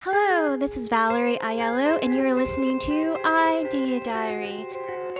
Hello, this is Valerie Aiello, and you're listening to Idea Diary.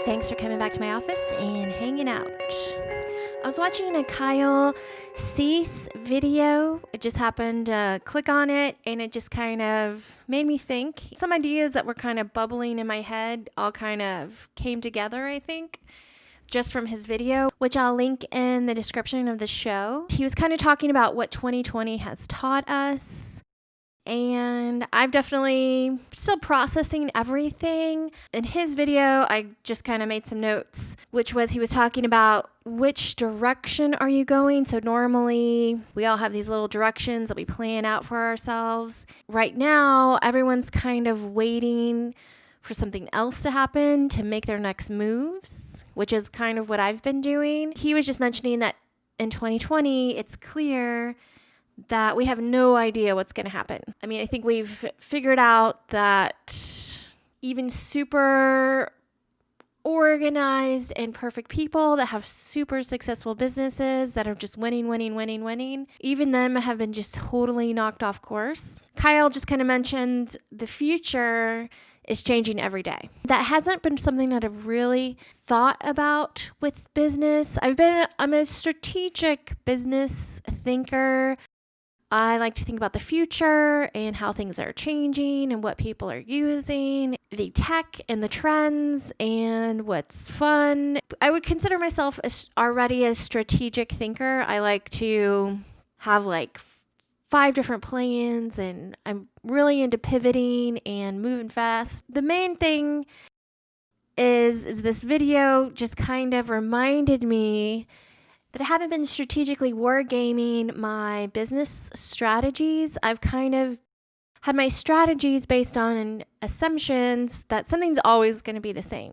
Thanks for coming back to my office and hanging out. I was watching a Kyle Cease video. I just happened to click on it, and it just kind of made me think. Some ideas that were kind of bubbling in my head all kind of came together, I think, just from his video, which I'll link in the description of the show. He was kind of talking about what 2020 has taught us. And I've definitely still processing everything. In his video, I just kind of made some notes, which was he was talking about which direction are you going? So normally we all have these little directions that we plan out for ourselves. Right now, everyone's kind of waiting for something else to happen to make their next moves, which is kind of what I've been doing. He was just mentioning that in 2020, it's clear that we have no idea what's going to happen. I mean, I think we've figured out that even super organized and perfect people that have super successful businesses that are just winning, even them have been just totally knocked off course. Kyle just kind of mentioned the future is changing every day. That hasn't been something that I've really thought about with business. I'm a strategic business thinker. I like to think about the future and how things are changing and what people are using, the tech and the trends and what's fun. I would consider myself already a strategic thinker. I like to have like 5 different plans, and I'm really into pivoting and moving fast. The main thing is this video just kind of reminded me that I haven't been strategically wargaming my business strategies. I've kind of had my strategies based on assumptions that something's always going to be the same,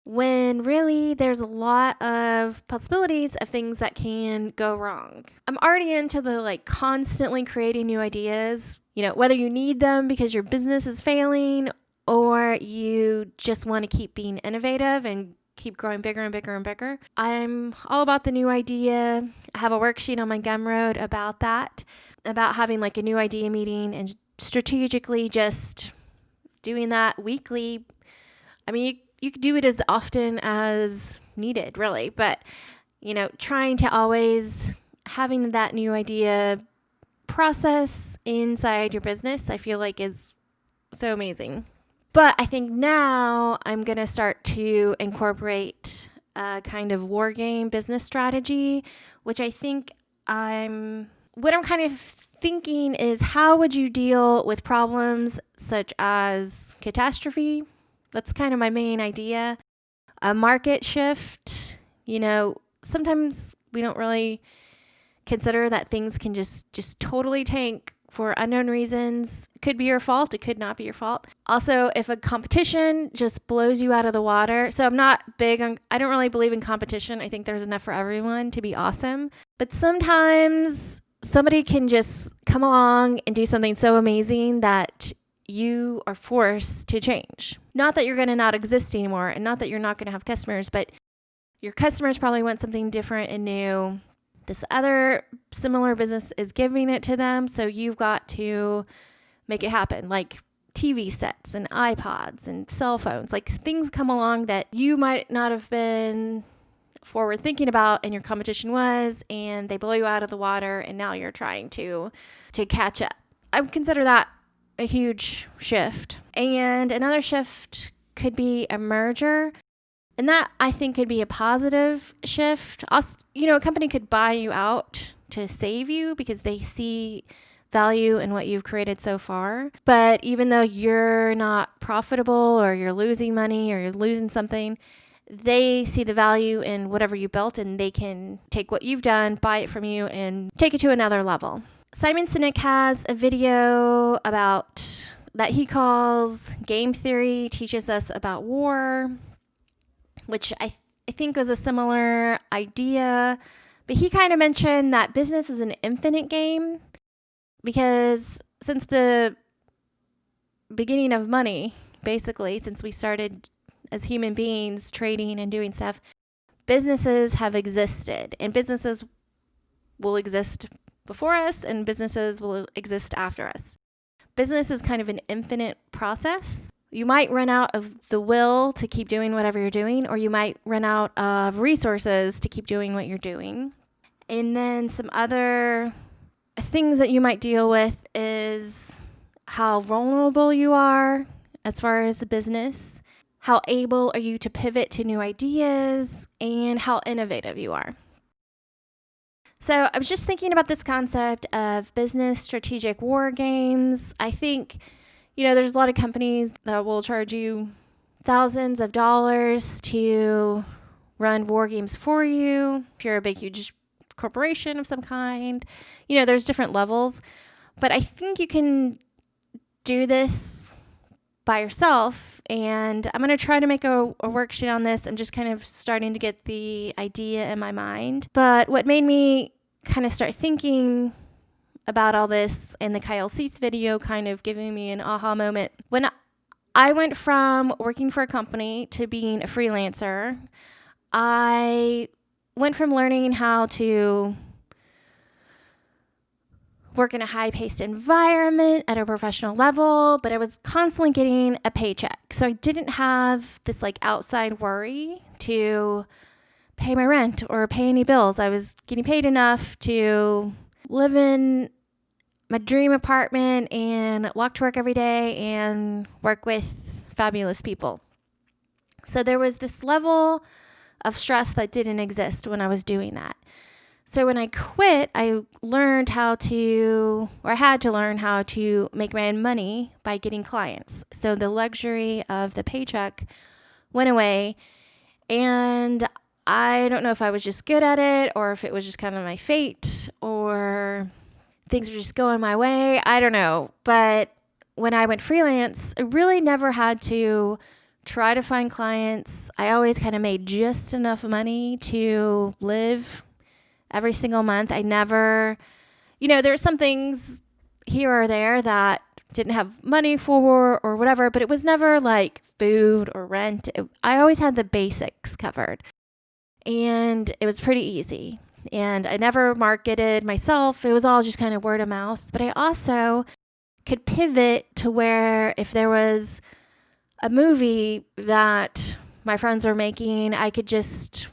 when really there's a lot of possibilities of things that can go wrong. I'm already into the constantly creating new ideas, whether you need them because your business is failing or you just want to keep being innovative and keep growing bigger and bigger and bigger. I'm all about the new idea. I have a worksheet on my Gumroad about that, about having a new idea meeting and strategically just doing that weekly. I mean, you could do it as often as needed, really, but trying to always having that new idea process inside your business, I feel like is so amazing. But I think now I'm going to start to incorporate a kind of war game business strategy, which I think what I'm kind of thinking is, how would you deal with problems such as catastrophe? That's kind of my main idea. A market shift, sometimes we don't really consider that things can just totally tank for unknown reasons. It could be your fault. It could not be your fault. Also, if a competition just blows you out of the water. So I don't really believe in competition. I think there's enough for everyone to be awesome. But sometimes somebody can just come along and do something so amazing that you are forced to change. Not that you're going to not exist anymore, and not that you're not going to have customers, but your customers probably want something different and new. This other similar business is giving it to them, so you've got to make it happen, like TV sets and iPods and cell phones. Things come along that you might not have been forward thinking about and your competition was, and they blow you out of the water, and now you're trying to catch up. I would consider that a huge shift. And another shift could be a merger. And that, I think, could be a positive shift. Also, a company could buy you out to save you because they see value in what you've created so far. But even though you're not profitable or you're losing money or you're losing something, they see the value in whatever you built, and they can take what you've done, buy it from you, and take it to another level. Simon Sinek has a video about that he calls Game Theory Teaches Us About War, which I think was a similar idea. But he kind of mentioned that business is an infinite game, because since the beginning of money, basically, since we started as human beings trading and doing stuff, businesses have existed, and businesses will exist before us and businesses will exist after us. business is kind of an infinite process. You might run out of the will to keep doing whatever you're doing, or you might run out of resources to keep doing what you're doing. And then some other things that you might deal with is how vulnerable you are as far as the business, how able are you to pivot to new ideas, and how innovative you are. So I was just thinking about this concept of business strategic war games. I think, there's a lot of companies that will charge you thousands of dollars to run war games for you. If you're a big, huge corporation of some kind, there's different levels. But I think you can do this by yourself. And I'm going to try to make a worksheet on this. I'm just kind of starting to get the idea in my mind. But what made me kind of start thinking about all this and the Kyle Cease video kind of giving me an aha moment. When I went from working for a company to being a freelancer, I went from learning how to work in a high-paced environment at a professional level, but I was constantly getting a paycheck. So I didn't have this outside worry to pay my rent or pay any bills. I was getting paid enough to live in my dream apartment and walk to work every day and work with fabulous people. So there was this level of stress that didn't exist when I was doing that. So when I quit, I had to learn how to make my own money by getting clients. So the luxury of the paycheck went away, and I don't know if I was just good at it or if it was just kind of my fate or things were just going my way. I don't know. But when I went freelance, I really never had to try to find clients. I always kind of made just enough money to live every single month. I never, there's some things here or there that didn't have money for or whatever, but it was never like food or rent. I always had the basics covered, and it was pretty easy. And I never marketed myself. It was all just kind of word of mouth. But I also could pivot to where if there was a movie that my friends were making, I could just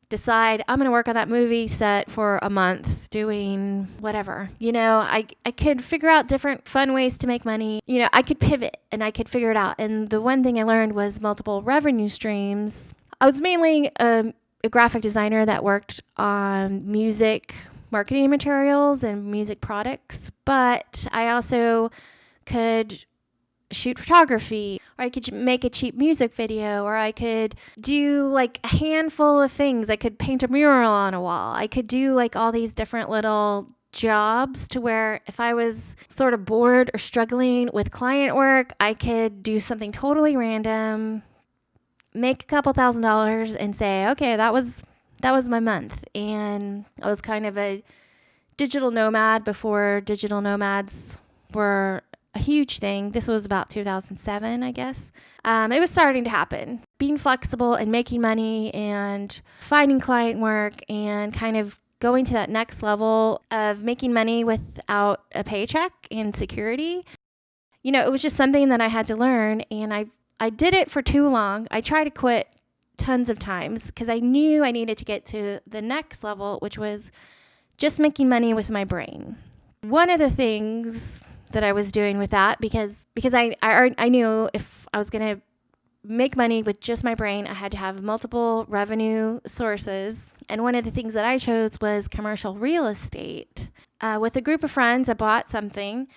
decide I'm going to work on that movie set for a month doing whatever. I could figure out different fun ways to make money. I could pivot and I could figure it out. And the one thing I learned was multiple revenue streams. I was mainly a graphic designer that worked on music marketing materials and music products, but I also could shoot photography, or I could make a cheap music video, or I could do a handful of things. I could paint a mural on a wall. I could do all these different little jobs to where if I was sort of bored or struggling with client work, I could do something totally random, make a couple $1,000s and say, okay, that was my month. And I was kind of a digital nomad before digital nomads were a huge thing. This was about 2007, I guess. It was starting to happen. Being flexible and making money and finding client work and kind of going to that next level of making money without a paycheck and security. It was just something that I had to learn, and I did it for too long. I tried to quit tons of times because I knew I needed to get to the next level, which was just making money with my brain. One of the things that I was doing with that, because I knew if I was going to make money with just my brain, I had to have multiple revenue sources. And one of the things that I chose was commercial real estate. With a group of friends, I bought something.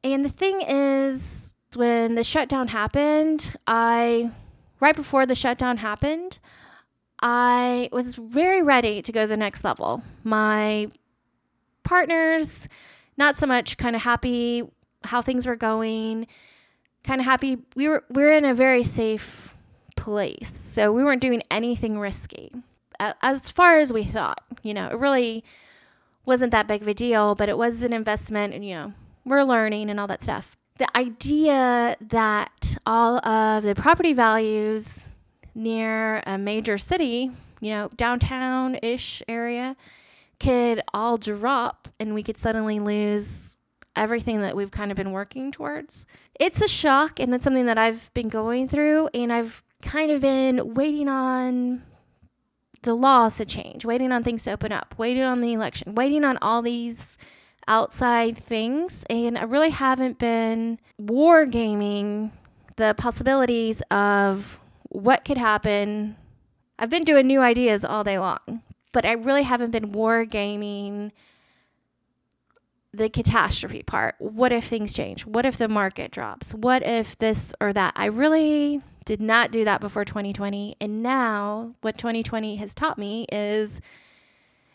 And the thing is, when the shutdown happened, right before the shutdown happened, I was very ready to go to the next level. My partners, not so much, kind of happy how things were going, kind of happy. We're in a very safe place. So we weren't doing anything risky as far as we thought. It really wasn't that big of a deal, but it was an investment, and, we're learning and all that stuff. The idea that all of the property values near a major city, downtown-ish area, could all drop and we could suddenly lose everything that we've kind of been working towards. It's a shock, and that's something that I've been going through, and I've kind of been waiting on the laws to change, waiting on things to open up, waiting on the election, waiting on all these outside things, and I really haven't been wargaming the possibilities of what could happen. I've been doing new ideas all day long, but I really haven't been wargaming the catastrophe part. What if things change? What if the market drops? What if this or that? I really did not do that before 2020. And now what 2020 has taught me is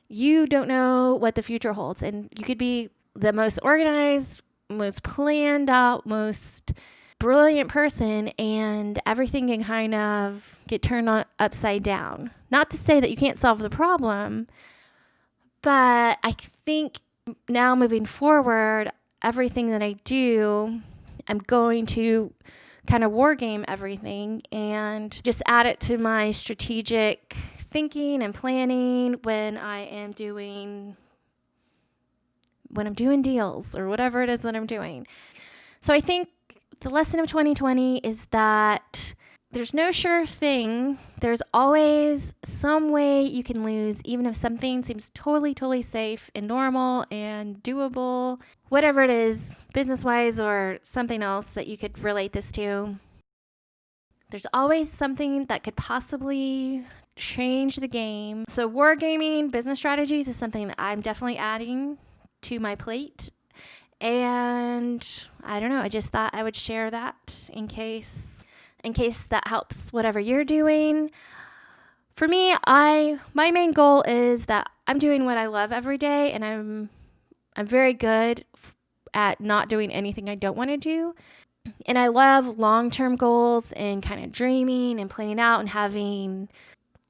you don't know what the future holds. And you could be the most organized, most planned out, most brilliant person, and everything can kind of get turned on upside down. Not to say that you can't solve the problem, but I think now moving forward, everything that I do, I'm going to kind of war game everything and just add it to my strategic thinking and planning when I'm doing deals or whatever it is that I'm doing. So I think the lesson of 2020 is that there's no sure thing. There's always some way you can lose, even if something seems totally, totally safe and normal and doable, whatever it is, business-wise or something else that you could relate this to. There's always something that could possibly change the game. So wargaming business strategies is something that I'm definitely adding to my plate. And I don't know, I just thought I would share that in case that helps whatever you're doing. For me, my main goal is that I'm doing what I love every day, and I'm very good at not doing anything I don't want to do. And I love long-term goals and kind of dreaming and planning out and having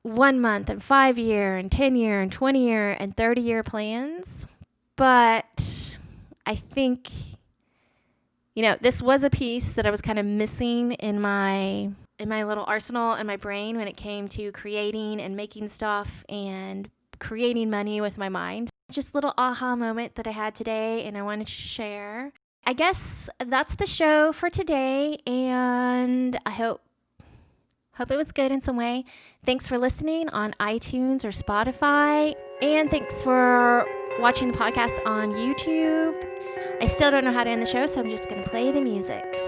1 month and 5 year and 10 year and 20 year and 30 year plans. But I think, this was a piece that I was kind of missing in my little arsenal in my brain when it came to creating and making stuff and creating money with my mind. Just a little aha moment that I had today, and I wanted to share. I guess that's the show for today, and I hope it was good in some way. Thanks for listening on iTunes or Spotify, and thanks for watching the podcast on YouTube. I still don't know how to end the show, so I'm just going to play the music.